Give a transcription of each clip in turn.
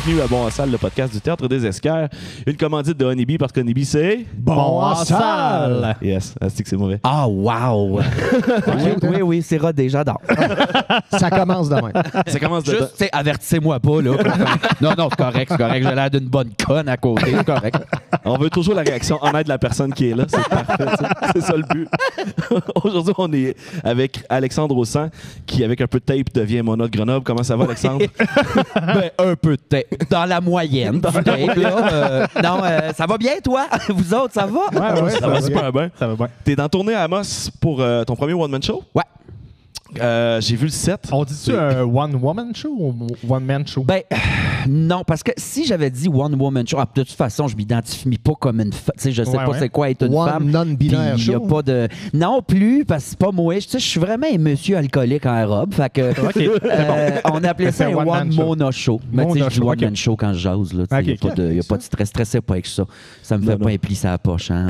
bienvenue à Bon en salle, le podcast du Théâtre des Esquerres. Une commandite de Honeybee parce que Honeybee, c'est... Bon en salle! Yes, c'est que c'est mauvais. Ah, wow! oui, c'est rodé, j'adore. Ça commence demain. Ça commence de... Juste, avertissez-moi pas, là. Non, c'est correct. J'ai l'air d'une bonne conne à côté, c'est correct. On veut toujours la réaction honnête de la personne qui est là. C'est parfait, c'est ça le but. Aujourd'hui, on est avec Alexandre Ossan, qui, avec un peu de tape, devient Mona de Grenoble. Comment ça va, Alexandre? Un peu de tape. Dans la moyenne du tape, là. Ça va bien, toi? Vous autres, ça va? Ouais, Ça va super bien. Ça va bien. T'es dans tournée à Amos pour ton premier one-man show? Ouais. J'ai vu le set. On dit-tu un one-woman show ou one-man show? Ben, non, parce que si j'avais dit one-woman show, de toute façon, je m'identifie pas comme une femme. Je sais pas c'est quoi être une One femme. non-binaire Puis y a show? pas de... Non plus, parce que c'est pas moi. Je suis vraiment un monsieur alcoolique en robe. Fait que, on appelait ça C'est un one-man one-mona show. Mais tu sais, je dis show, one-man show quand je jase. Il n'y a pas de stress. Stressez pas avec ça. Ça me fait pas un pli sur la poche. Hein.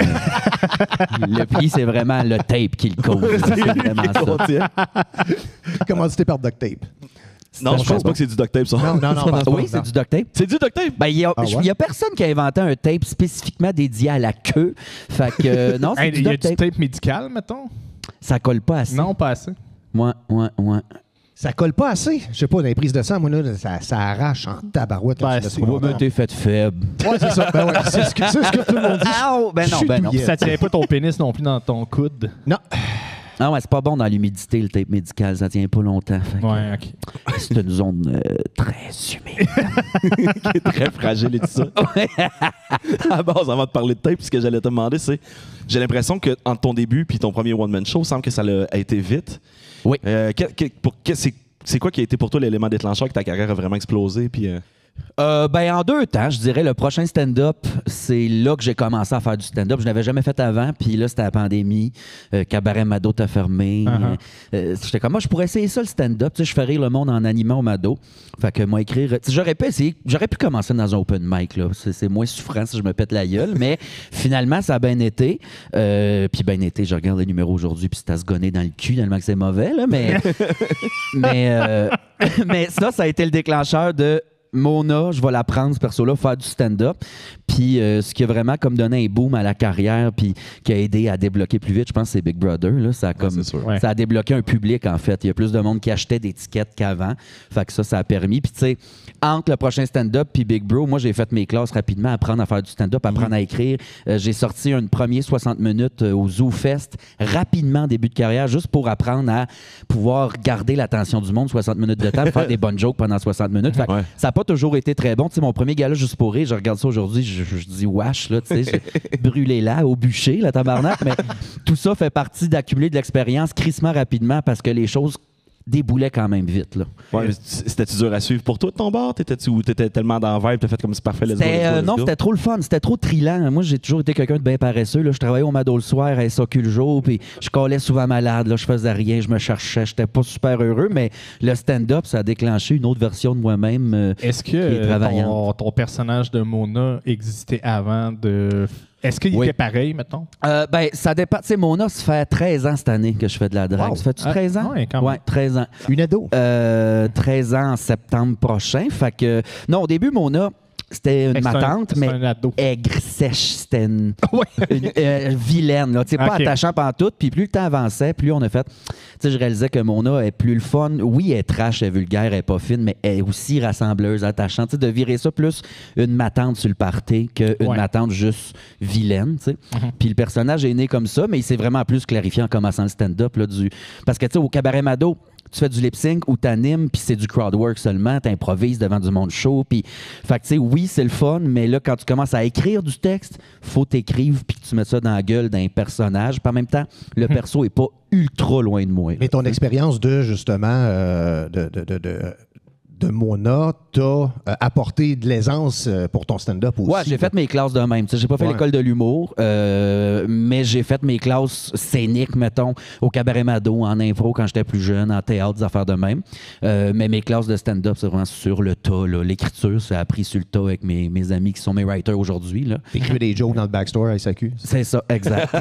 Le pli, c'est vraiment le tape qui le cause. C'est vraiment ça. Commandité par Duct Tape. Non, je pense pas que c'est du duct tape, ça. Non. Oui, c'est du duct tape. C'est du duct tape? Ben, il y a personne qui a inventé un tape spécifiquement dédié à la queue. Fait que, non, c'est Il du y a duct du tape. tape médical, mettons? Ça colle pas assez. Non, pas assez. Ouais. Ça colle pas assez. Je sais pas, dans les prises de sang, moi, là, ça arrache en tabarouette. Ouais, mais t'es fait faible. Ouais, c'est ça. Ben ouais, c'est ce que tout le monde dit. Ben non. Ça tient pas ton pénis non plus dans ton coude. Non. Ah ouais, c'est pas bon dans l'humidité, le tape médical. Ça tient pas longtemps. Ouais, OK. C'est une zone très humide. Qui est très fragile et tout ça. À la base, avant de parler de tape, ce que j'allais te demander, c'est... J'ai l'impression que entre ton début puis ton premier one-man show, il semble que ça a été vite. Oui. C'est quoi qui a été pour toi l'élément déclencheur que ta carrière a vraiment explosé? Puis, Ben, en 2 temps, je dirais le prochain stand-up, c'est là que j'ai commencé à faire du stand-up. Je n'avais jamais fait avant, puis là, c'était la pandémie. Cabaret Mado t'a fermé. J'étais comme, moi, je pourrais essayer ça, le stand-up. Tu sais, je fais rire le monde en animant au Mado. Fait que moi, écrire... J'aurais pu commencer dans un open mic, là. C'est moins souffrant si je me pète la gueule, mais finalement, ça a bien été. Puis bien été, je regarde les numéros aujourd'hui, puis c'est à se gonner dans le cul, tellement que c'est mauvais, là, mais... mais ça a été le déclencheur de... Mona, je vais la prendre, ce perso-là, faire du stand-up. Puis ce qui a vraiment comme donné un boom à la carrière puis qui a aidé à débloquer plus vite, je pense que c'est Big Brother. Là. Ça a débloqué un public, en fait. Il y a plus de monde qui achetait des tickets qu'avant. Fait que ça a permis. Puis tu sais, entre le prochain stand-up puis Big Bro, moi, j'ai fait mes classes rapidement, apprendre à faire du stand-up, apprendre à écrire. J'ai sorti un premier 60 minutes au Zoo Fest, rapidement, début de carrière, juste pour apprendre à pouvoir garder l'attention du monde 60 minutes de temps, faire des bonnes jokes pendant 60 minutes. Fait que ça n'a pas toujours été très bon. Tu sais, mon premier gala juste pour rire, je regarde ça aujourd'hui, je dis wesh, là, tu sais, brûlé là, au bûcher, la tabarnak, mais tout ça fait partie d'accumuler de l'expérience crissement rapidement parce que les choses déboulait quand même vite. Là. Ouais, c'était-tu dur à suivre pour toi de ton bord? T'étais tellement dans le vibe, t'as fait comme c'est parfait, let's go. Non, c'était trop le fun, c'était trop trillant. Moi, j'ai toujours été quelqu'un de bien paresseux. Là. Je travaillais au Mado le soir, à SAQ le jour, puis je collais souvent malade. Là. Je faisais rien, je me cherchais, j'étais pas super heureux, mais le stand-up, ça a déclenché une autre version de moi-même. Est-ce que ton personnage de Mona existait avant de... Est-ce qu'il était pareil, mettons? Ben, ça dépend. Tu sais, Mona, ça fait 13 ans cette année que je fais de la drague. Wow. Ça fait-tu 13 ans? Oui, quand même. Ouais, 13 ans. Une ado? 13 ans en septembre prochain. Fait que... Non, au début, Mona... C'était une matante, mais aigre, sèche. C'était une vilaine. Là. Pas attachant pantoute. Puis plus le temps avançait, plus on a fait... Je réalisais que Mona est plus le fun. Oui, elle est trash, elle est vulgaire, elle est pas fine, mais elle est aussi rassembleuse, attachante. De virer ça plus une matante sur le party qu'une matante juste vilaine. Puis le personnage est né comme ça, mais il s'est vraiment plus clarifié en commençant le stand-up. Là, parce que au Cabaret Mado, tu fais du lip-sync ou t'animes, puis c'est du crowd-work seulement, t'improvises devant du monde chaud, puis... Fait que, tu sais, oui, c'est le fun, mais là, quand tu commences à écrire du texte, faut t'écrire, puis que tu mets ça dans la gueule d'un personnage, puis en même temps, le perso est pas ultra loin de moi. Mais ton expérience de, justement, de Mona t'a apporté de l'aisance pour ton stand-up aussi. Ouais, j'ai fait mes classes de même. J'ai pas fait l'école de l'humour, mais j'ai fait mes classes scéniques, mettons, au Cabaret Mado, en impro quand j'étais plus jeune, en théâtre, des affaires de même. Mais mes classes de stand-up, c'est vraiment sur le tas. L'écriture, c'est appris sur le tas avec mes amis qui sont mes writers aujourd'hui. Écrire des jokes dans le backstore à SAQ. C'est ça, exact.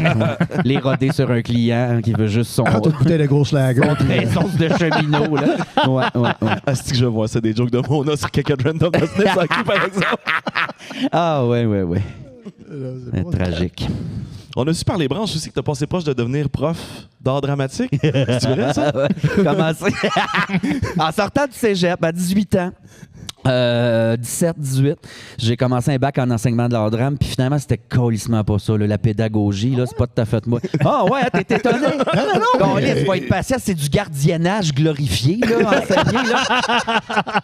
Les roder sur un client qui veut juste son... Toute bouteille de gros lager. Son sauce de cheminot, là. Ouais. Ah, c'est que je vois passait des jokes de Mona sur quelqu'un de random dans Snip sans cul, par exemple. Ah, ouais. C'est Tragique. On a su par les branches aussi que t'as passé proche de devenir prof d'art dramatique. C'est vrai, ça? Commencé. En sortant du cégep à 18 ans, 17-18, j'ai commencé un bac en enseignement de l'art drame, puis finalement, c'était colissement pas ça, là, la pédagogie, là, c'est pas tout à fait moi. Ah ouais, t'es étonné? Non, tu vas être patient, c'est du gardiennage glorifié, là, enseigné, là.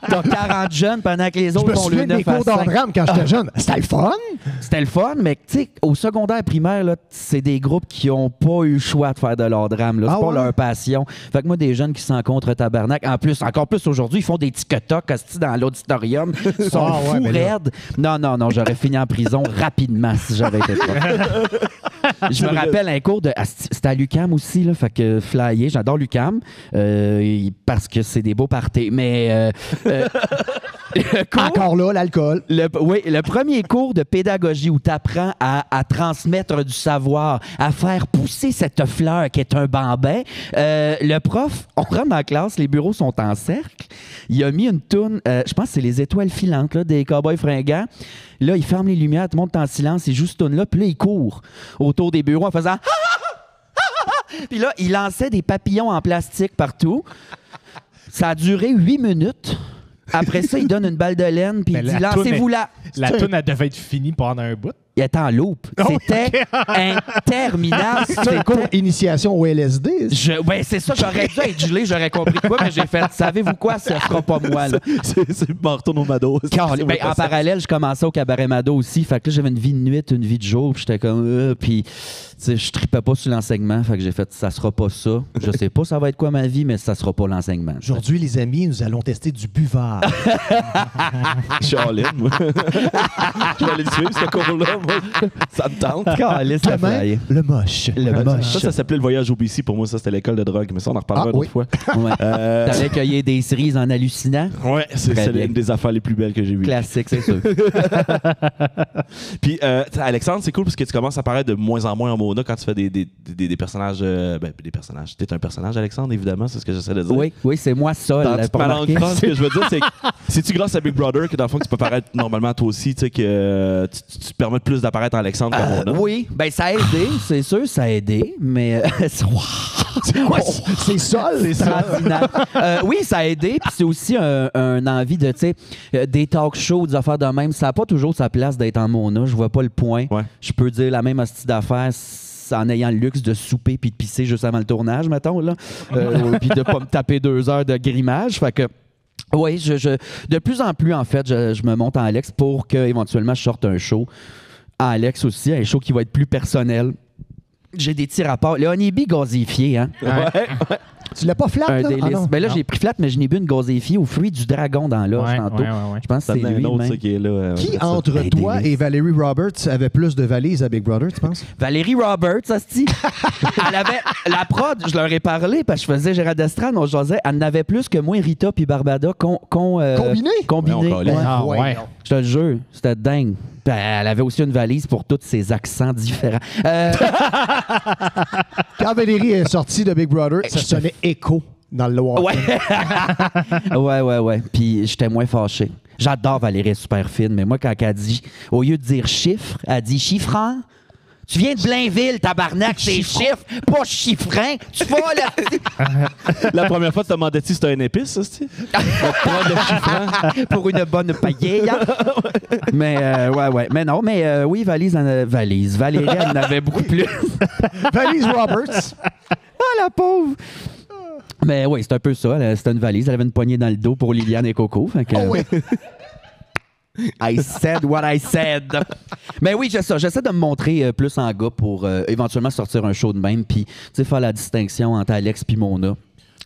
T'as 40 jeunes pendant que les autres font le 9 à 5. Je me souviens des cours d'art drame quand j'étais jeune. C'était le fun? C'était le fun, mais tu sais, au secondaire primaire, là, c'est des groupes qui ont pas eu le choix de faire de l'art drame, là. C'est pas leur passion. Fait que moi, des jeunes qui s'en contre tabarnak, en plus, encore plus aujourd'hui, ils font des TikTok dans l'auditorium. Ils sont fous raides. Non, j'aurais fini en prison rapidement si j'avais été prof. Je me rappelle un cours de... C'était à l'UQAM aussi, là, fait que flyer, j'adore l'UQAM parce que c'est des beaux parties, mais... Encore là, l'alcool. Le premier cours de pédagogie où tu apprends à transmettre du savoir, à faire pousser cette fleur qui est un bambin. Le prof, on rentre dans la classe, les bureaux sont en cercle. Il a mis une toune, je pense que c'est les étoiles filantes là, des Cowboys fringants. Là, il ferme les lumières, tout le monde est en silence, il joue cette toune-là, puis là, il court autour des bureaux en faisant... Puis là, il lançait des papillons en plastique partout. Ça a duré 8 minutes. Après ça, il donne une balle de laine puis il dit « Lancez-vous là! » La toune, elle devait être finie pendant un bout. Il était en loop. C'était interminable. C'est un cours initiation au LSD. C'est ça, j'aurais dû être gelé, j'aurais compris quoi, mais j'ai fait « Savez-vous quoi? Ça sera pas moi. » C'est Martin au Mado. En parallèle, je commençais au Cabaret Mado aussi. Fait que là, j'avais une vie de nuit, une vie de jour. Puis j'étais comme... Puis je tripais pas sur l'enseignement. Fait que j'ai fait « Ça sera pas ça. Je sais pas ça va être quoi ma vie, mais ça sera pas l'enseignement. » Aujourd'hui, les amis, nous allons tester du buvard. Je suis en ligne, moi. Je vais aller le suivre, ce cours-là. Moi. Ça me tente. Le moche. Ça s'appelait le voyage au BC. Pour moi, ça, c'était l'école de drogue. Mais ça, on en reparlera une autre fois. Ouais. T'allais cueillir des cerises en hallucinant? Ouais, c'est une des affaires les plus belles que j'ai vues. Classique, c'est sûr. Puis, Alexandre, c'est cool parce que tu commences à apparaître de moins en moins en Mona quand tu fais des personnages. Des personnages. T'es un personnage, Alexandre, évidemment, c'est ce que j'essaie de dire. Oui, c'est moi seul. Ce que je veux dire, c'est que c'est-tu grâce à Big Brother que dans le fond, tu peux paraître normalement toi aussi, tu sais, que tu te permets plus d'apparaître en Alexandre que Mona? Oui, ben ça a aidé, c'est sûr, ça a aidé, mais c'est ça, c'est ça. Oui, ça a aidé, puis c'est aussi un envie de, tu sais, des talk shows, des affaires de même. Ça n'a pas toujours sa place d'être en Mona, je vois pas le point. Ouais. Je peux dire la même hostie d'affaires en ayant le luxe de souper puis de pisser juste avant le tournage, mettons, là. Puis de pas me taper 2 heures de grimage, fait que oui, de plus en plus, en fait, je me monte en Alex pour qu'éventuellement, je sorte un show. En Alex aussi, un show qui va être plus personnel. J'ai des petits rapports. Le Honeybee gazéfié, hein? Ouais. Tu l'as pas flat, là? Ben là, j'ai pris flat, mais je n'ai bu une gazéfiée au fruit du dragon dans l'orge tantôt. Je pense que c'est lui même. Qui est là. Qui, entre toi et Valérie Roberts, avait plus de valises à Big Brother, tu penses? Valérie Roberts, hostie. Elle avait... La prod, je leur ai parlé, parce que je faisais Gérard Destrade, on jasait, elle en avait plus que moi, Rita puis Barbada combiné? Ouais. Je te le jure, c'était dingue. Puis elle avait aussi une valise pour tous ses accents différents. Quand Valérie est sortie de Big Brother, ça sonnait écho dans le Loire. Ouais. Puis j'étais moins fâché. J'adore Valérie, elle est super fine, mais moi, quand elle dit, au lieu de dire chiffre, elle dit chiffrant. Tu viens de Blainville, tabarnak, c'est chiffre, pas chiffrin. Tu vas là. La première fois, tu te demandais si c'était un épice, ça, c'est pour une bonne pailleille. Mais, ouais. Mais non, mais oui, valise. Valérie, elle en avait beaucoup plus. Valise Roberts. Ah, la pauvre. Mais oui, c'est un peu ça. C'était une valise. Elle avait une poignée dans le dos pour Liliane et Coco. Fait que, I said what I said. Mais oui, j'essaie de me montrer plus en gars pour éventuellement sortir un show de même, puis faire la distinction entre Alex et Mona.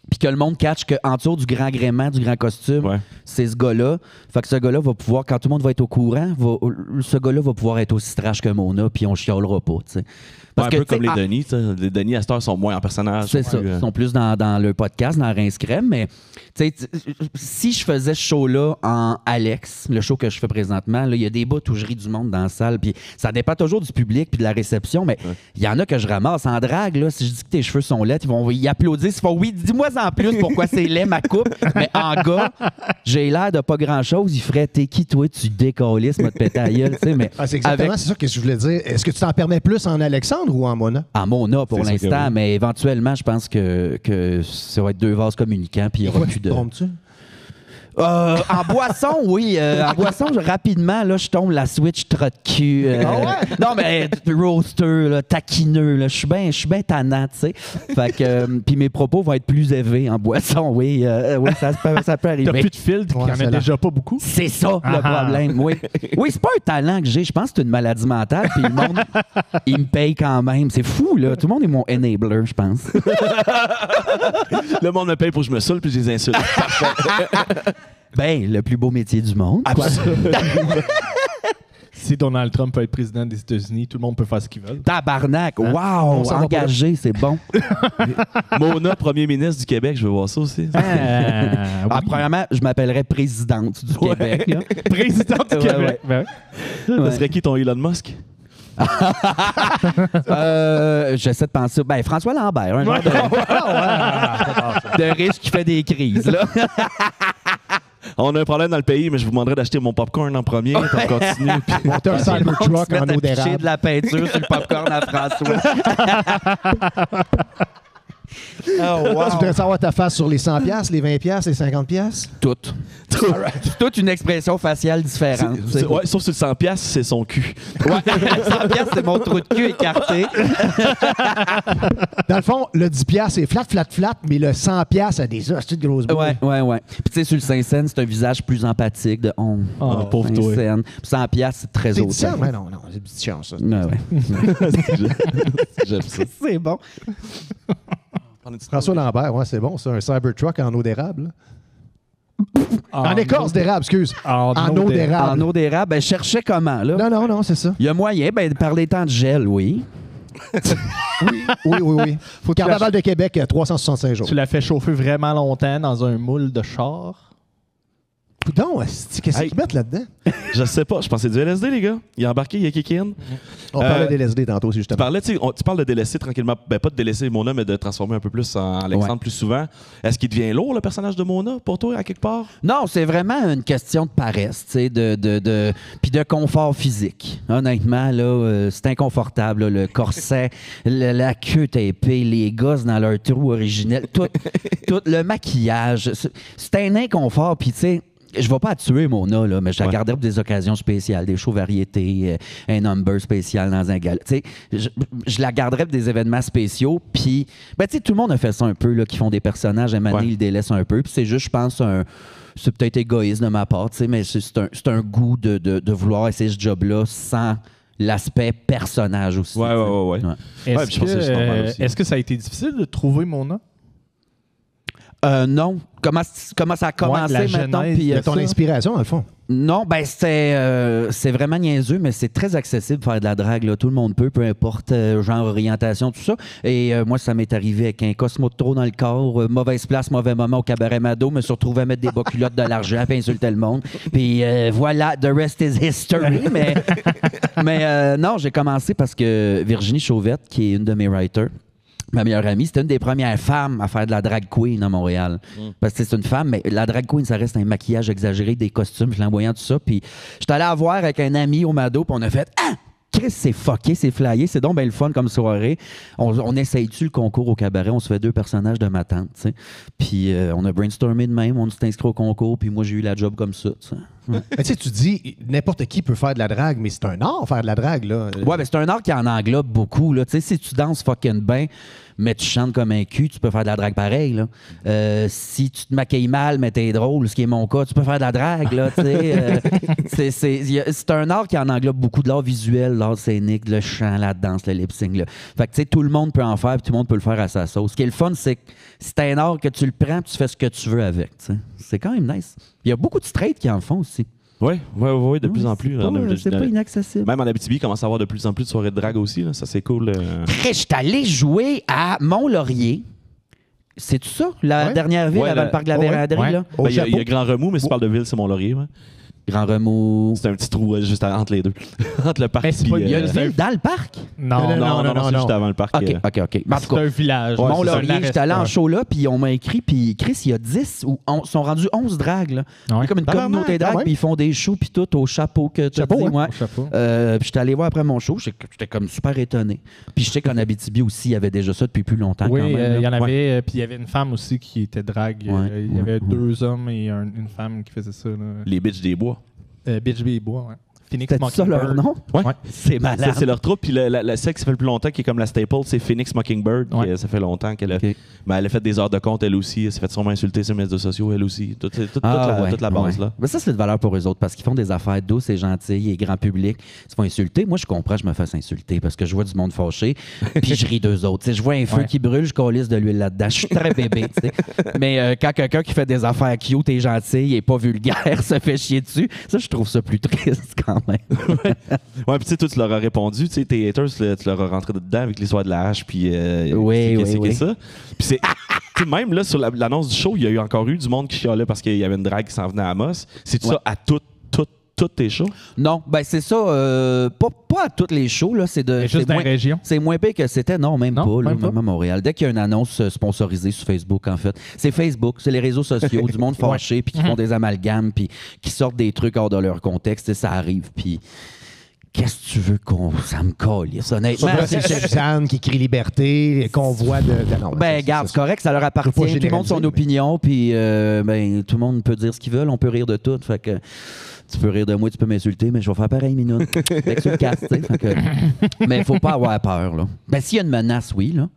Puis que le monde catch qu'en dessous du grand gréement, du grand costume, c'est ce gars-là. Fait que ce gars-là va pouvoir, quand tout le monde va être au courant, ce gars-là va pouvoir être aussi trash que Mona, puis on chiolera pas, tu sais. Parce un peu comme les Denis. Les Denis, à cette heure, sont moins en personnage. C'est ça. Ils sont plus dans le podcast, dans Rince Crème. Mais si je faisais ce show-là en Alex, le show que je fais présentement, il y a des bouts où je ris du monde dans la salle. Puis ça dépend toujours du public puis de la réception. Mais il y en a que je ramasse en drague. Là, si je dis que tes cheveux sont laids, ils vont y applaudir. Ils font oui, dis-moi en plus pourquoi c'est laid ma coupe. Mais en gars, j'ai l'air de pas grand-chose. Il ferait, t'es qui, toi, tu décollisses, moi, te péter à gueule, tu sais. Mais c'est exactement c'est ça que je voulais dire. Est-ce que tu t'en permets plus en Alexandre ou en Mona? En Mona pour C'est l'instant, oui. mais éventuellement, je pense que ça va être 2 vases communicants, puis il n'y aura plus de. Trompes-tu? En boisson, oui. En boisson, rapidement, là, je tombe la Switch trotte cul. Non, mais roaster, là, taquineux, là, je suis bien tannant, tu sais. Fait que, puis mes propos vont être plus élevés en boisson, oui. Oui, ça peut arriver. T'as plus de filtre, il n'y en a déjà pas beaucoup. C'est ça le problème, oui. Oui, c'est pas un talent que j'ai. Je pense que c'est une maladie mentale, puis le monde, il me paye quand même. C'est fou, là. Tout le monde est mon enabler, je pense. Le monde me paye pour que je me saoule puis je les insulte. Ben, le plus beau métier du monde. Si Donald Trump peut être président des États-Unis, tout le monde peut faire ce qu'il veut. Tabarnak, wow, ça va engagé, c'est bon. Mona, premier ministre du Québec, je veux voir ça aussi. Premièrement, je m'appellerais présidente du Québec. Là. Président du Ouais, Québec. ouais. Ça serait qui ton Elon Musk? J'essaie de penser. Ben, François Lambert, un genre de riche qui fait des crises. Là. On a un problème dans le pays, mais je vous demanderais d'acheter mon popcorn en premier. On continue. Puis... Monter un Cybertruck en eau d'érable. De la peinture sur le popcorn à François. Oh, wow. Tu voudrais savoir ta face sur les 100$, les 20$, les 50$? Toutes. C'est toute une expression faciale différente. Ouais, sauf sur le 100$, c'est son cul. Ouais, 100$, c'est mon trou de cul écarté. Dans le fond, le 10$, c'est flat, mais le 100$ a des hosties de grosses boules. Ouais. Puis tu sais, sur le Saint-Saëns, c'est un visage plus empathique de on. Pauvre toi. 100$, c'est très C'est hautain. ça? Mais non, c'est une petite chance, ça. Ouais. J'aime ça. C'est bon. François Lambert, ouais, c'est bon, ça, un Cybertruck en eau d'érable. En écorce d'érable, excuse. En eau d'érable. En eau d'érable, ben, je cherchais comment, là. Non, c'est ça. Il y a moyen, ben, par les temps de gel, oui. Oui. Carnaval de Québec, 365 jours. Tu l'as fait chauffer vraiment longtemps dans un moule de char. Coudon, qu'est-ce qu'ils mettent là-dedans? Je sais pas. Je pensais du LSD, les gars. Il a embarqué, il a kické in. On parlait des LSD tantôt aussi, Tu justement. parlais, tu parles de délaisser tranquillement. Ben, pas de délaisser Mona, mais de transformer un peu plus en Alexandre plus souvent. Est-ce qu'il devient lourd, le personnage de Mona, pour toi, à quelque part? Non, c'est vraiment une question de paresse, tu sais, puis de confort physique. Honnêtement, là, c'est inconfortable, là, le corset, la queue tapée, les gosses dans leur trou originel, tout le maquillage. C'est un inconfort, puis tu sais, je vais pas la tuer, Mona, là, mais je la garderai pour des occasions spéciales, des shows variétés, un number spécial dans un gala. Tu sais, je la garderai pour des événements spéciaux. Puis, ben, tu sais, tout le monde a fait ça un peu, là, qui font des personnages, à un moment donné, ils le délaissent un peu. Puis c'est juste, je pense, c'est peut-être égoïste de ma part, tu sais, mais c'est un goût de vouloir essayer ce job-là sans l'aspect personnage aussi. Ouais. Est-ce que ça a été difficile de trouver Mona? Non. Comment ça a commencé maintenant? Puis, ton inspiration, dans le fond. Non, ben c'est vraiment niaiseux, mais c'est très accessible de faire de la drague. Là. Tout le monde peut, peu importe genre, orientation, tout ça. Et moi, ça m'est arrivé avec un Cosmo de trop dans le corps, mauvaise place, mauvais moment au cabaret Mado, me suis retrouvé à mettre des bas culottes de l'argent, puis insulter le monde. Puis voilà, the rest is history. Mais non, j'ai commencé parce que Virginie Chauvette, qui est une de mes writers, ma meilleure amie, c'était une des premières femmes à faire de la drag queen à Montréal. Parce que c'est une femme, mais la drag queen, ça reste un maquillage exagéré, des costumes, je l'envoyais tout ça. Puis j'étais allé la voir avec un ami au Mado, puis on a fait « Ah! Chris, c'est fucké, c'est flyé, c'est donc bien le fun comme soirée. » On essaye-tu le concours au cabaret? On se fait 2 personnages de ma tante, tu sais. Puis on a brainstormé de même, on s'est inscrit au concours, puis moi, j'ai eu la job comme ça, tu sais. Mais tu sais, tu dis n'importe qui peut faire de la drague, mais c'est un art faire de la drague, là. Ouais, ben c'est un art qui en englobe beaucoup, là. Tu sais, si tu danses fucking bien, mais tu chantes comme un cul, tu peux faire de la drague pareil, là. Si tu te maquilles mal, mais t'es drôle, ce qui est mon cas, tu peux faire de la drague, là, tu sais. C'est un art qui en englobe beaucoup de l'art visuel, l'art scénique, le chant, la danse, le lip-sync, là. Fait que, tu sais, tout le monde peut en faire, puis tout le monde peut le faire à sa sauce. Ce qui est le fun, c'est que c'est un art que tu le prends, puis tu fais ce que tu veux avec, tu sais. C'est quand même nice. Il y a beaucoup de straight qui en font aussi. Oui, de plus en plus. C'est pas inaccessible. Même en Abitibi, il commence à avoir de plus en plus de soirées de drague aussi. Là. Ça, c'est cool. Je suis allé jouer à Mont-Laurier. C'est tout ça, la dernière ville avant le parc de la Vérandrie? Là? Il y a Grand Remous, mais si tu parles de ville, c'est Mont-Laurier. Ouais. Grand Remous. C'est un petit trou juste entre les deux. Entre le parc et Il y a une ville dans le parc? Non, c'est juste avant le parc. OK. C'est un village. Mont-Laurier, j'étais allé en show là, puis on m'a écrit, puis Chris, il y a 10 ou ils sont rendus 11 drags. Là. Il y a comme une communauté drag, puis ils font des shows, puis tout au chapeau que tu as dit. Puis j'étais allé voir après mon show, j'étais comme super étonné. Puis je sais qu'en Abitibi aussi, il y avait déjà ça depuis plus longtemps. Oui, quand même, il y en avait, puis il y avait une femme aussi qui était drag. Il y avait 2 hommes et une femme qui faisait ça. Là. Les Bitches des Bois. Bitch des Bois, ouais. Phoenix Mockingbird. C'est ça leur nom? Ouais. C'est malade. C'est leur troupe. Puis celle qui fait le plus longtemps, qui est comme la staple, c'est Phoenix Mockingbird. Ça fait longtemps qu'elle a... Mais elle a fait des heures de compte, elle aussi. Elle s'est fait sûrement insulter sur les médias sociaux, elle aussi. Toute la base, là. Mais ça, c'est de valeur pour eux autres parce qu'ils font des affaires douces et gentilles et grand public. Ils se font insulter. Moi, je comprends, je me fasse insulter parce que je vois du monde fâché puis je ris d'eux autres. T'sais, je vois un feu qui brûle, je colisse de l'huile là-dedans. Je suis très bébé. Mais quand quelqu'un qui fait des affaires cute et gentilles et pas vulgaire se fait chier dessus, ça, je trouve ça plus triste quand même. Ouais, puis tu sais, toi, tu leur as répondu, tu sais, tes haters, tu leur as rentré dedans avec l'histoire de la hache, puis oui. ça. Puis c'est même là, sur l'annonce du show, il y a eu encore eu du monde qui chialait parce qu'il y avait une drague qui s'en venait à Amos. C'est ça à toutes tes shows? Non, ben c'est ça. Pas à toutes les shows. Là, c'est juste dans la région. C'est moins pire que c'était. Non, même pas. Même à Montréal. Dès qu'il y a une annonce sponsorisée sur Facebook, en fait. C'est Facebook, c'est les réseaux sociaux, du monde fâché, puis qui font des amalgames, puis qui sortent des trucs hors de leur contexte, et ça arrive, puis... Qu'est-ce que tu veux ça me calisse, honnêtement? C'est Suzanne qui crie liberté, qu'on voit de... Non, garde, c'est correct, ça leur appartient. Tout le monde a son opinion, puis tout le monde peut dire ce qu'ils veulent, on peut rire de tout. Fait que tu peux rire de moi, tu peux m'insulter, mais je vais faire pareil une minute. Fait que sur le casque, mais il faut pas avoir peur, là. Ben, s'il y a une menace, oui, là.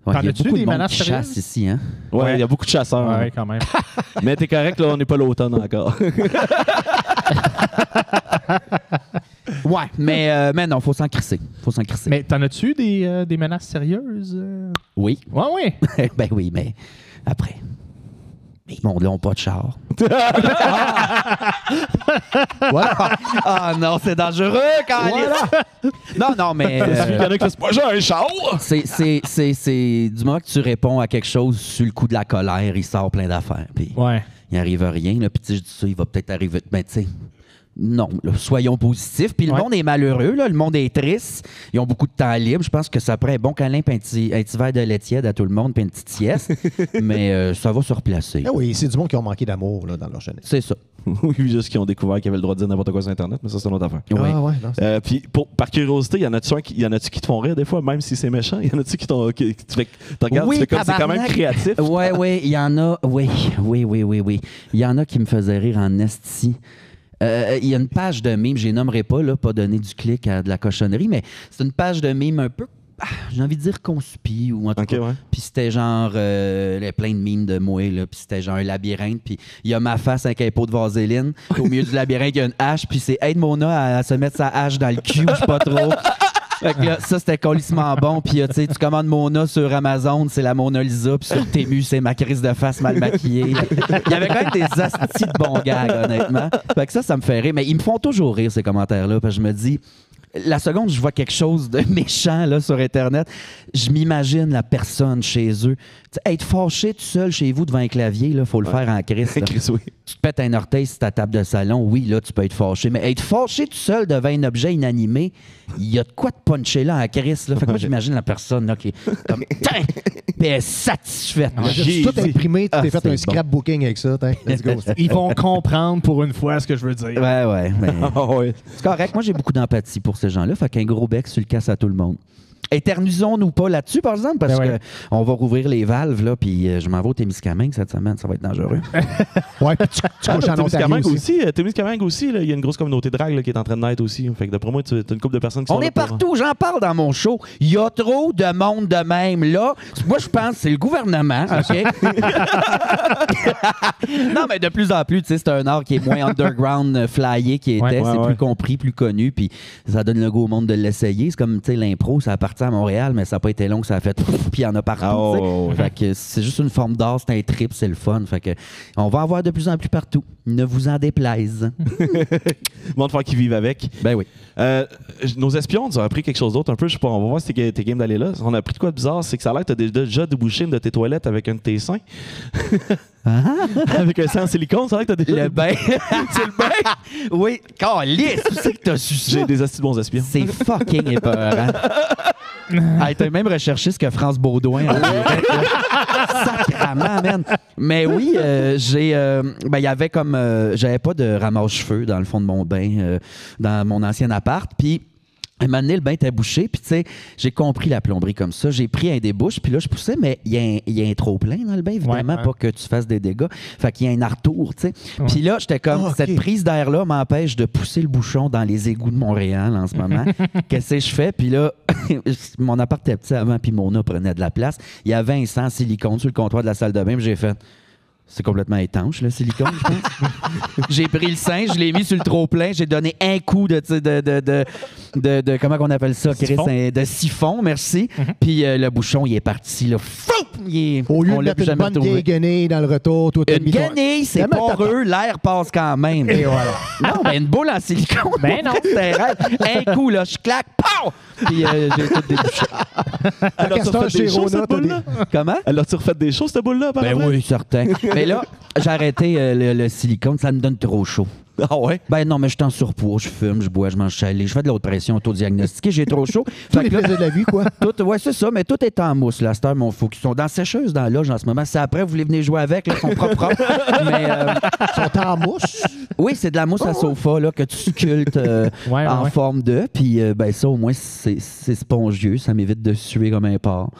Ouais, il y a beaucoup de monde qui chasse ici, hein? Ouais, il y a beaucoup de chasseurs. Ouais, quand même. Mais t'es correct, là, on n'est pas l'automne encore. Ouais, mais non, faut s'en crisser. Mais t'en as-tu des menaces sérieuses? Oui. Ouais. Ben oui, mais après... Mais ils n'ont pas de char. Ah non, c'est dangereux quand même. Non, mais... Il y en a qui disent « Moi, j'ai un char! » C'est du moment que tu réponds à quelque chose sur le coup de la colère, il sort plein d'affaires. Puis il n'arrive rien. Puis je dis ça, il va peut-être arriver... Mais tu sais... Non, là, soyons positifs. Puis le monde est malheureux, là, le monde est triste. Ils ont beaucoup de temps libre. Je pense que ça prend un bon câlin, puis un petit verre de lait tiède à tout le monde, puis une petite sieste. Mais ça va se replacer. Ah oui, c'est du monde qui ont manqué d'amour là, dans leur jeunesse. C'est ça. Oui, juste qui ont découvert qu'ils avaient le droit de dire n'importe quoi sur Internet, mais ça, c'est une autre affaire. Ah ouais, non, puis par curiosité, y en a-tu qui te font rire des fois, même si c'est méchant? Y en a-tu qui t'ont... Tu regardes, tu fais comme c'est quand même créatif. Oui, il y en a. Oui. Il y en a qui me faisaient rire en esti. Il y a une page de mime, je les nommerai pas, là, pas donner du clic à de la cochonnerie, mais c'est une page de mime un peu, j'ai envie de dire conspi, ou en tout cas. Puis c'était genre plein de mimes de moi, là, puis c'était genre un labyrinthe, puis il y a ma face avec un pot de vaseline, puis au milieu du labyrinthe, il y a une hache, puis c'est aide Mona à se mettre sa hache dans le cul, je sais pas trop. Fait que là, ça, c'était colissement bon. Puis, tu sais, tu commandes Mona sur Amazon, c'est la Mona Lisa. Puis sur Temu, c'est ma crise de face mal maquillée. Il y avait quand même des astis de bons gags, honnêtement. Fait que ça me fait rire. Mais ils me font toujours rire, ces commentaires-là. Parce que je me dis, la seconde, je vois quelque chose de méchant là, sur Internet, je m'imagine la personne chez eux. T'sais, être fâché tout seul chez vous devant un clavier, il faut le faire en crise. Oui. Tu te pètes un orteil sur ta table de salon, oui, là, tu peux être fâché. Mais être fâché tout seul devant un objet inanimé, il y a de quoi te puncher là en crise. Là. Fait que moi, j'imagine la personne là, qui est comme puis elle est satisfaite. J'ai tout imprimé, tu t'es fait un scrapbooking avec ça. Let's go. Ils vont comprendre pour une fois ce que je veux dire. Ouais. Mais... C'est correct. Moi, j'ai beaucoup d'empathie pour ces gens-là. Fait qu'un gros bec sur le casse à tout le monde. Éternisons-nous pas là-dessus, par exemple, parce qu'on va rouvrir les valves, là, puis je m'en vais au Témiscamingue cette semaine, ça va être dangereux. Ouais, puis tu couches en Ontario aussi. Témiscamingue aussi, il y a une grosse communauté de drague là, qui est en train de naître aussi. Fait que d'après moi, tu as une couple de personnes qui sont là. On est partout, j'en parle dans mon show. Il y a trop de monde de même, là. Moi, je pense que c'est le gouvernement, OK? Non, mais de plus en plus, tu sais, c'est un art qui est moins underground, flyé, qui était. C'est plus compris, plus connu, puis ça donne le goût au monde de l'essayer. C'est comme, tu sais, l'impro, ça appartient à Montréal, mais ça n'a pas été long que ça a fait puis il y en a partout. Fait que c'est juste une forme d'art, c'est un trip, c'est le fun. Fait que on va en voir de plus en plus partout. Ne vous en déplaise. Bon de faire qu'ils vivent avec. Ben oui. Nos espions nous ont appris quelque chose d'autre un peu. Je sais pas, on va voir si t'es game d'aller là. On a appris de quoi de bizarre, c'est que ça a l'air que t'as déjà débouché une de tes toilettes avec un de tes seins. Avec un sang en silicone, c'est vrai que t'as déjà... Le bain. C'est le bain? Oui. Calisse, tu sais que t'as su ça. J'ai des astis de bons espions. C'est fucking épeurant. Hey, t'as même recherché ce que France Baudouin a fait. Sacrement, man. Mais oui, il y avait comme... j'avais pas de ramasse-cheveux dans le fond de mon bain, dans mon ancien appart. Puis, un moment donné, le bain était bouché, puis tu sais, j'ai compris la plomberie comme ça. J'ai pris un débouche, puis là, je poussais, mais il y a un trop-plein dans le bain, évidemment, pas que tu fasses des dégâts. Fait qu'il y a un artour, tu sais. Puis là, j'étais comme, cette prise d'air-là m'empêche de pousser le bouchon dans les égouts de Montréal en ce moment. Qu'est-ce que je fais? Puis là, mon appart était petit avant, puis Mona prenait de la place. Il y avait un sang silicone sur le comptoir de la salle de bain, puis j'ai fait... C'est complètement étanche, le silicone, je pense. J'ai pris le sein, je l'ai mis sur le trop-plein, j'ai donné un coup de comment on appelle ça, Siphon. de siphon, merci. Puis le bouchon, il est parti, là. Au lieu On de l'a mettre plus une jamais bonne retrouvé. vieille guenille dans le retour, tout Une guenille, c'est poreux, l'air passe quand même. Et voilà. Non, mais une boule en silicone. Ben non. C'était rêve. Un coup, là, je claque, pow! Puis j'ai tout débouché. Alors, tu refait des choses, cette boule-là? Comment? Alors, tu refais des choses, cette boule-là, Ben apparemment? oui, certain. Mais là, j'ai arrêté le silicone, ça me donne trop chaud. Ah ouais? Ben non, mais je suis en surpoids, je fume, je bois, je mange salé, je fais de l'autre pression autodiagnostiquée, j'ai trop chaud. Tous Fait les que là, plaisirs de la vie, quoi. ouais, c'est ça, mais tout est en mousse, là, cette heure, mon fou. Ils sont dans la sécheuse, dans la loge en ce moment. C'est après, vous voulez venir jouer avec, là, ils sont propres. Mais Ils sont en mousse. oui, c'est de la mousse à sofa, là, que tu sculptes en forme de. Puis, ben ça, au moins, c'est spongieux, ça m'évite de suer comme un porc.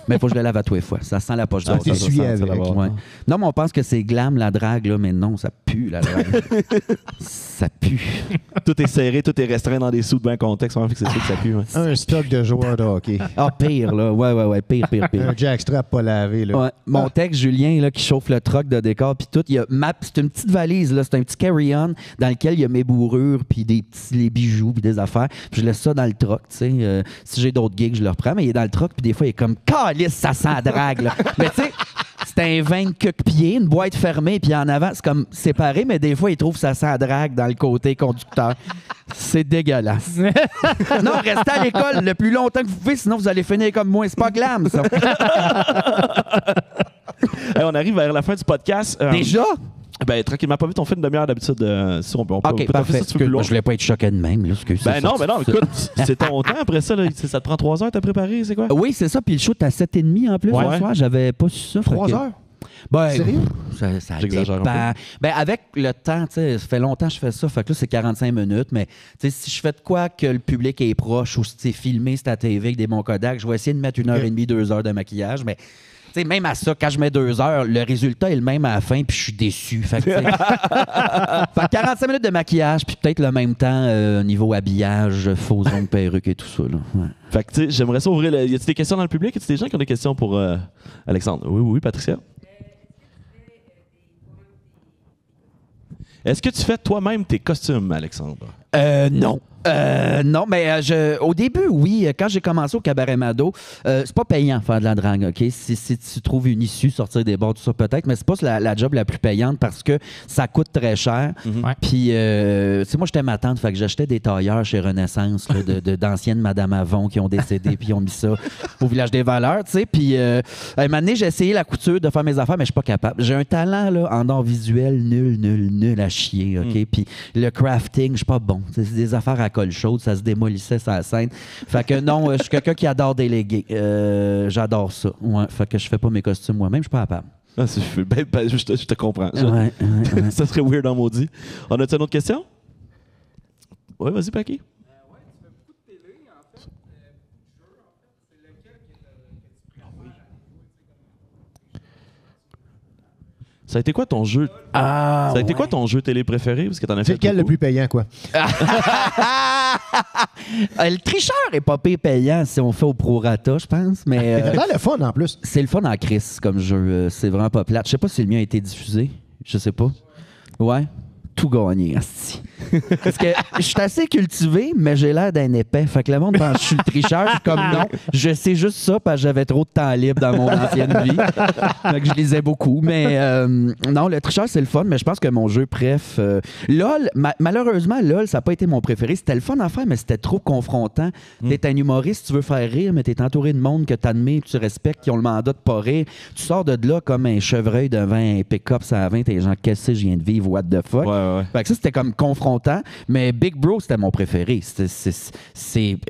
Mais il faut que je le lave à tous les fois. Ça sent la poche d'or. t'es essuyé avec. Ouais. Non, mais on pense que c'est glam, la drague, là, mais non, ça pue, la drague. Ça pue. Tout est serré, tout est restreint dans des sous de bain contexte. On fait que c'est sûr que ça pue. Ouais. Un stock de joueurs de hockey. Ah, pire, là. Ouais, pire. Un jackstrap pas lavé, là. Ouais. Mon texte, Julien, là, qui chauffe le troc de décor, puis tout, c'est une petite valise, là, c'est un petit carry-on dans lequel il y a mes bourrures, puis les bijoux, puis des affaires. Puis je laisse ça dans le troc, tu sais. Si j'ai d'autres gigs, je le reprends, mais il est dans le troc, puis des fois, il est comme calice, ça sent la drague, là. Mais tu sais, c'est un 20 pieds, une boîte fermée, puis en avant, c'est comme séparé, mais des fois, il trouve ça sent la drague dans le côté conducteur. C'est dégueulasse. Non, restez à l'école le plus longtemps que vous pouvez, sinon vous allez finir comme moi. C'est pas glam, ça. Hey, on arrive vers la fin du podcast. Déjà? Ben, tranquillement, pas vite, on fait une demi-heure d'habitude. Si on peut OK, peut parfait. faire ça un peu plus loin. Je voulais pas être choqué de même. Là, Ben non, écoute, c'est ton temps après ça. Là. Ça te prend 3 heures, t'as préparé, c'est quoi? Oui, c'est ça. Puis le shoot à 7h30 en plus, Ouais. ce soir. J'avais pas su ça. 3 heures? Ben, Sérieux? Ça J'exagère dépend. un Ben, avec le temps, tu sais, ça fait longtemps que je fais ça. Fait que là, c'est 45 minutes. Mais tu sais, si je fais de quoi que le public est proche ou si c'est filmé, c'est à TV avec des bons Kodak, je vais essayer de mettre 1h30, 2 heures de maquillage. Mais tu sais, même à ça, quand je mets 2 heures, le résultat est le même à la fin, puis je suis déçu. Fait que, fait que 45 minutes de maquillage, puis peut-être le même temps niveau habillage, faux ongles, perruque et tout ça. Là. Ouais. Fait que, tu sais, j'aimerais ça ouvrir. Y a-t-il des questions dans le public? Y a-t-il des gens qui ont des questions pour Alexandre? Oui, Patricia. Est-ce que tu fais toi-même tes costumes, Alexandre? Non. Non, mais au début, oui. Quand j'ai commencé au Cabaret Mado, c'est pas payant faire de la drague, OK? Si tu trouves une issue, sortir des bars, tout ça peut-être, mais c'est pas la job la plus payante parce que ça coûte très cher. Ouais. Puis, tu sais, moi, j'étais ma tante, fait que j'achetais des tailleurs chez Renaissance, là, d'anciennes Madame Avon qui ont décédé, puis ils ont mis ça au Village des Valeurs, tu sais. Puis, à un moment donné, j'ai essayé la couture, de faire mes affaires, mais je suis pas capable. J'ai un talent, là, en art visuel nul à chier, OK? Puis, le crafting, je suis pas bon. C'est des affaires à colle chaude, ça se démolissait sur la scène. Fait que non, je suis quelqu'un qui adore déléguer. J'adore ça. Ouais, fait que je fais pas mes costumes moi-même, je suis pas capable. Ah, je te comprends. Ouais. Ça serait weird en maudit. On a-tu une autre question? Oui, vas-y, Paki. Ça a été quoi ton jeu? Ça a été quoi ton jeu télé préféré? Parce que t'en as fait C'est lequel le plus payant, quoi? Le tricheur est pas payant si on fait au prorata, je pense, mais C'est vraiment le fun, en plus. c'est le fun en crise comme jeu. C'est vraiment pas plate. Je sais pas si le mien a été diffusé. Je sais pas. Ouais. Tout gagné, asti. Parce que je suis assez cultivé, mais j'ai l'air d'un épais. Fait que le monde pense que je suis le tricheur. Je suis comme non, je sais juste ça parce que j'avais trop de temps libre dans mon ancienne vie. Fait que je lisais beaucoup. Mais non, le tricheur, c'est le fun, mais je pense que mon jeu préf... LOL, malheureusement, LOL, ça n'a pas été mon préféré. C'était le fun à faire, mais c'était trop confrontant. T'es un humoriste, tu veux faire rire, mais t'es entouré de monde que t'admires, tu respectes, qui ont le mandat de pas rire. Tu sors de là comme un chevreuil devant un pick-up, ça à 20, t'es genre, qu'est-ce que je viens de vivre, what the fuck? Ouais. Fait que ça, c'était comme confrontant, mais Big Bro, c'était mon préféré.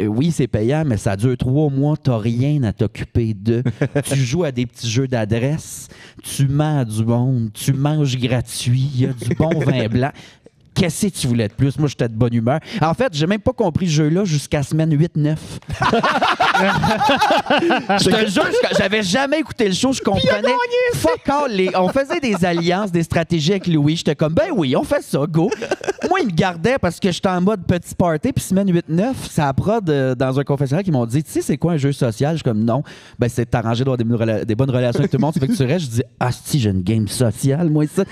Oui, c'est payant, mais ça dure 3 mois, t'as rien à t'occuper de. Tu joues à des petits jeux d'adresse, tu mens à du monde, tu manges gratuit, il y a du bon vin blanc. Qu'est-ce que tu voulais de plus? Moi, j'étais de bonne humeur. En fait, j'ai même pas compris ce jeu-là jusqu'à semaine 8-9. Je te le jure, j'avais jamais écouté le show, je comprenais. Fuck all. On faisait des alliances, des stratégies avec Louis. J'étais comme, ben oui, on fait ça, go. Moi, il me gardait parce que j'étais en mode petit party. Puis semaine 8-9, ça a prod dans un confessionnal qui m'ont dit, tu sais, c'est quoi un jeu social? Je suis comme, non. Ben, c'est t'arranger d'avoir des bonnes relations avec tout le monde. Ça fait que tu restes. Je dis, ah, si, j'ai une game sociale, moi, ça.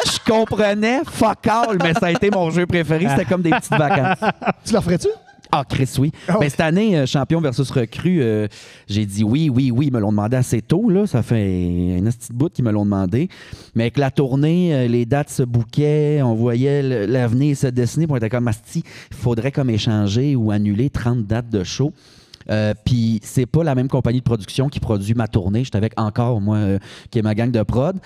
Je comprenais, fuck all, mais ça a été mon jeu préféré. C'était comme des petites vacances. Tu leur ferais-tu? Ah, Chris, oui. Oh. Ben, cette année, champion versus recrue, j'ai dit oui. Ils me l'ont demandé assez tôt. Là. Ça fait un petit bout qu'ils me l'ont demandé. Mais avec la tournée, les dates se bouquaient, on voyait l'avenir se dessiner. On était comme, asti, il faudrait comme échanger ou annuler 30 dates de show. Puis c'est pas la même compagnie de production qui produit ma tournée. J'étais avec Encore, moi, qui est ma gang de prod.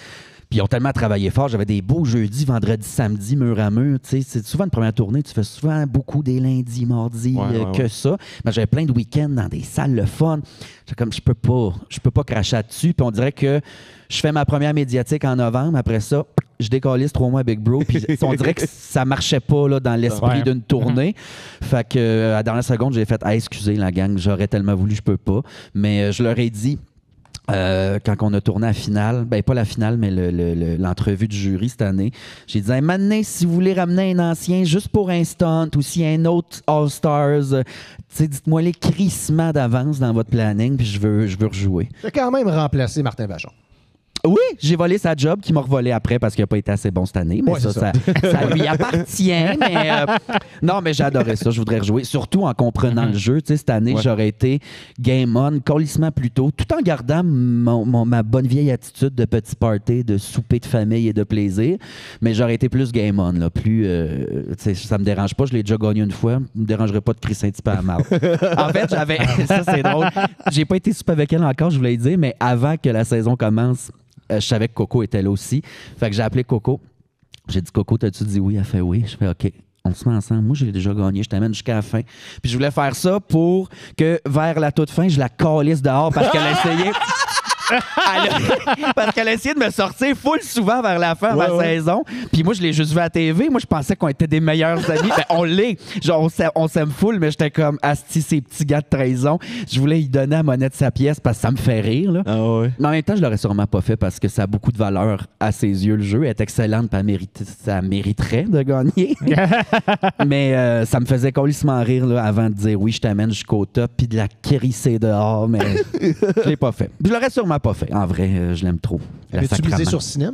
Puis ils ont tellement travaillé fort. J'avais des beaux jeudis, vendredis, samedis, mur à mur. C'est souvent une première tournée. Tu fais souvent beaucoup des lundis, mardis, que ça. Mais j'avais plein de week-ends dans des salles, le fun. J'étais comme, je peux pas cracher dessus. Puis on dirait que je fais ma première médiatique en novembre. Après ça, je décalisse 3 mois à Big Bro. Puis on dirait que ça marchait pas là, dans l'esprit d'une tournée. Fait que à la dernière seconde, j'ai fait, excusez la gang, j'aurais tellement voulu, je peux pas. Mais je leur ai dit, quand on a tourné la finale, ben pas la finale, mais l'entrevue du jury cette année, j'ai dit, maintenant, si vous voulez ramener un ancien juste pour un stunt ou s'il y a un autre All-Stars, dites-moi les crissements d'avance dans votre planning, puis je veux rejouer. J'ai quand même remplacé Martin Vachon. Oui, j'ai volé sa job qui m'a revolé après parce qu'il n'a pas été assez bon cette année. Mais ça lui appartient. Mais, non, mais j'ai adoré ça. Je voudrais rejouer. Surtout en comprenant le jeu. Cette année, j'aurais été game on, colissement plus tôt, tout en gardant ma bonne vieille attitude de petit party, de souper de famille et de plaisir. Mais j'aurais été plus game on. Là, plus, ça me dérange pas. Je l'ai déjà gagné une fois. Ça me dérangerait pas de crisser un petit peu à mal. En fait, j'avais... ça, c'est drôle. J'ai pas été souper avec elle encore, je voulais dire, mais avant que la saison commence, je savais que Coco était là aussi. Fait que j'ai appelé Coco. J'ai dit, Coco, t'as-tu dit oui? Elle fait oui. Je fais OK. On se met ensemble. Moi, j'ai déjà gagné. Je t'amène jusqu'à la fin. Puis je voulais faire ça pour que vers la toute fin, je la calisse dehors parce qu'elle a essayé. Parce qu'elle a essayé de me sortir full souvent vers la fin de la saison. Puis moi, je l'ai juste vu à la TV. Moi, je pensais qu'on était des meilleurs amis. Ben, on l'est. Genre, on s'aime full, mais j'étais comme, asti, ces petits gars de 13 ans. Je voulais lui donner la monnaie de sa pièce parce que ça me fait rire. Là. Ah ouais. Mais en même temps, je l'aurais sûrement pas fait parce que ça a beaucoup de valeur à ses yeux, le jeu. Elle est excellente, puis ça mériterait de gagner. Mais ça me faisait colissement rire là, avant de dire oui, je t'amène jusqu'au top, puis de la crisser dehors, mais je l'ai pas fait. Je l'aurais sûrement pas fait. En vrai, je l'aime trop. Avais-tu misé sur cinéma?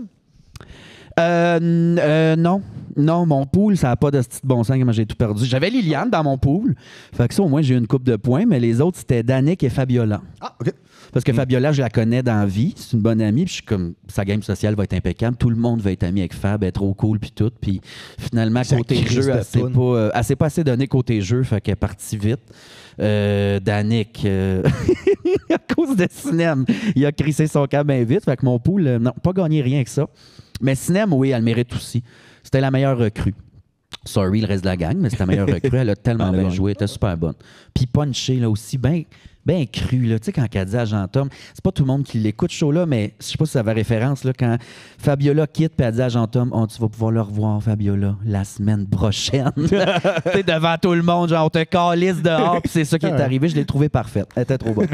Non. Non, mon pool, ça n'a pas de petit bon sens. Moi, j'ai tout perdu. J'avais Liliane dans mon pool. Fait que ça, au moins, j'ai eu une coupe de points. Mais les autres, c'était Danick et Fabiola. Ah, OK. Parce que Fabiola, je la connais dans la vie. C'est une bonne amie. Puis je suis comme, sa game sociale va être impeccable. Tout le monde va être ami avec Fab. Elle est trop cool. Puis tout. Puis finalement, côté jeu, elle s'est pas assez donné côté jeu. Fait qu'elle est partie vite. Danick, à cause de cinéma, il a crissé son camp bien vite. Fait que mon pool, non, pas gagné rien avec ça. Mais cinéma, oui, elle le mérite aussi. C'était la meilleure recrue. Sorry, le reste de la gang, mais c'était la meilleure recrue. Elle a tellement bien joué. Elle était super bonne. Puis punché, là aussi, bien cru. Là. Tu sais, quand elle dit à Jean-Tom, c'est pas tout le monde qui l'écoute, ce show-là, mais je sais pas si ça avait référence, là, quand Fabiola quitte puis elle dit à Jean-Tom, tu vas pouvoir le revoir, Fabiola, la semaine prochaine. Tu sais, devant tout le monde, genre, on te calisse dehors, puis c'est ça qui est arrivé. Je l'ai trouvé parfaite. Elle était trop bonne.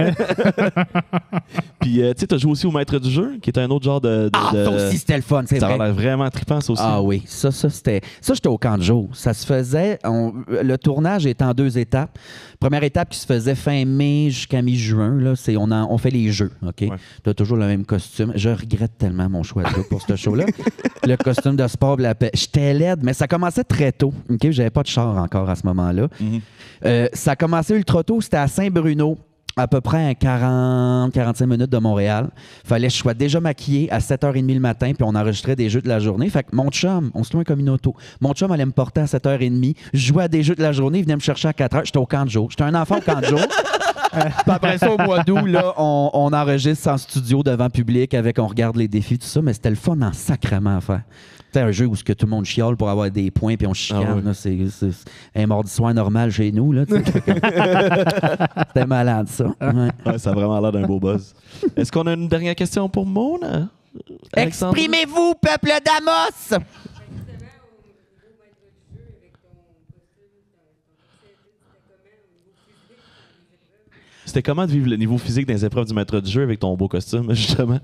Puis, tu sais, t'as joué aussi au Maître du jeu, qui était un autre genre de... ça aussi, c'était le fun, c'est vrai. Ça a l'air vraiment trippant, ça aussi. Ah oui, ça c'était... Ça, j'étais au camp de jour. Ça se faisait... Le tournage est en 2 étapes. Première étape qui se faisait fin mai jusqu'à mi-juin. Là, on fait les jeux. OK? Ouais. Tu as toujours le même costume. Je regrette tellement mon choix de look pour ce show-là. Le costume de sport, j'étais laide, mais ça commençait très tôt. OK? J'avais pas de char encore à ce moment-là. Ça a commencé ultra tôt. C'était à Saint-Bruno, à peu près à 40-45 minutes de Montréal. Fallait que je sois déjà maquillé à 7h30 le matin, puis on enregistrait des jeux de la journée. Fait que mon chum, on se loin comme une auto. Mon chum allait me porter à 7h30, je jouais à des jeux de la journée, il venait me chercher à 4h. J'étais au camp de jour. J'étais un enfant au camp de jour. Puis après ça, au mois d'août, là, on enregistre en studio devant public on regarde les défis, tout ça, mais c'était le fun en sacrement à faire. C'est un jeu où tout le monde chiale pour avoir des points puis on chicane. Là, c'est un mardi soir normal chez nous. Là, c'était malade, ça. Ouais, ça a vraiment l'air d'un beau buzz. Est-ce qu'on a une dernière question pour Mona? Exprimez-vous, peuple d'Amos! C'était comment de vivre le niveau physique dans les épreuves du maître du jeu avec ton beau costume, justement?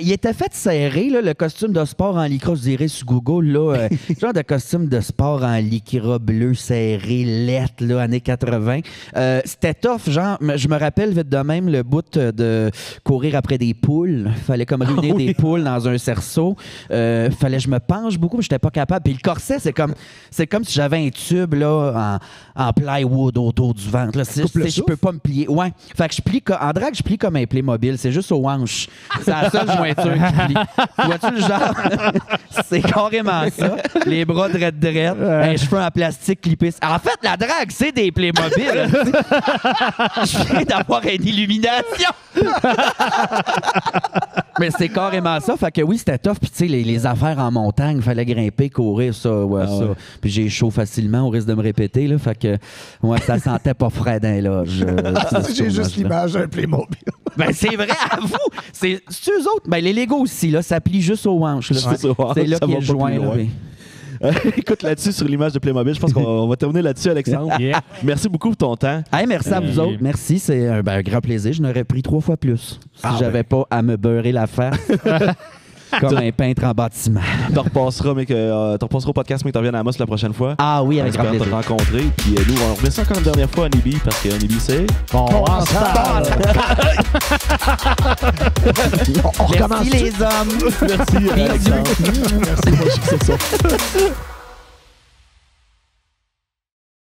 Il était fait serré, là, le costume de sport en lycra, je dirais, sur Google. Là, genre de costume de sport en lycra bleu serré, lettre, là, années 80. C'était tough, genre, je me rappelle vite de même le bout de courir après des poules. Fallait comme réunir des poules dans un cerceau. Fallait que je me penche beaucoup, mais je n'étais pas capable. Puis le corset, c'est comme si j'avais un tube là, en plywood autour du ventre. Là. Je peux pas me plier. Ouais. Fait que en drague, je plie comme un Playmobil. C'est juste aux hanches. C'est la seule jointure qui plie. Vois-tu le genre? C'est carrément ça. Les bras drettes. Un cheveu en plastique clippé. En fait, la drague, c'est des Playmobil. Je viens d'avoir une illumination. Mais c'est carrément ça. Fait que oui, c'était tough. Puis tu sais, les affaires en montagne, il fallait grimper, courir, ça. Ouais, ça. Puis j'ai chaud facilement, au risque de me répéter. Là. Fait que ça sentait pas frais dans les loges. J'ai juste l'image d'un Playmobil. Ben, c'est vrai, à vous. C'est eux autres. Ben, les Legos aussi, là, ça plie juste aux hanches. Là. C'est là qu'il y a le joint. Écoute, là-dessus, sur l'image de Playmobil, je pense qu'on va terminer là-dessus, Alexandre. Yeah. Merci beaucoup pour ton temps. Hey, merci à vous autres. Merci, c'est un grand plaisir. Je n'aurais pris 3 fois plus si j'avais pas à me beurrer la face. Comme un peintre en bâtiment. Tu repasseras au podcast, mais tu reviens à Amos la prochaine fois. Ah oui, avec grand plaisir. Te rencontrer. Puis nous, on remet ça encore une dernière fois à Nibi, parce que Nibi, c'est... On recommence. Merci les hommes. Merci, Alexandre. Merci, moi, je sais ça.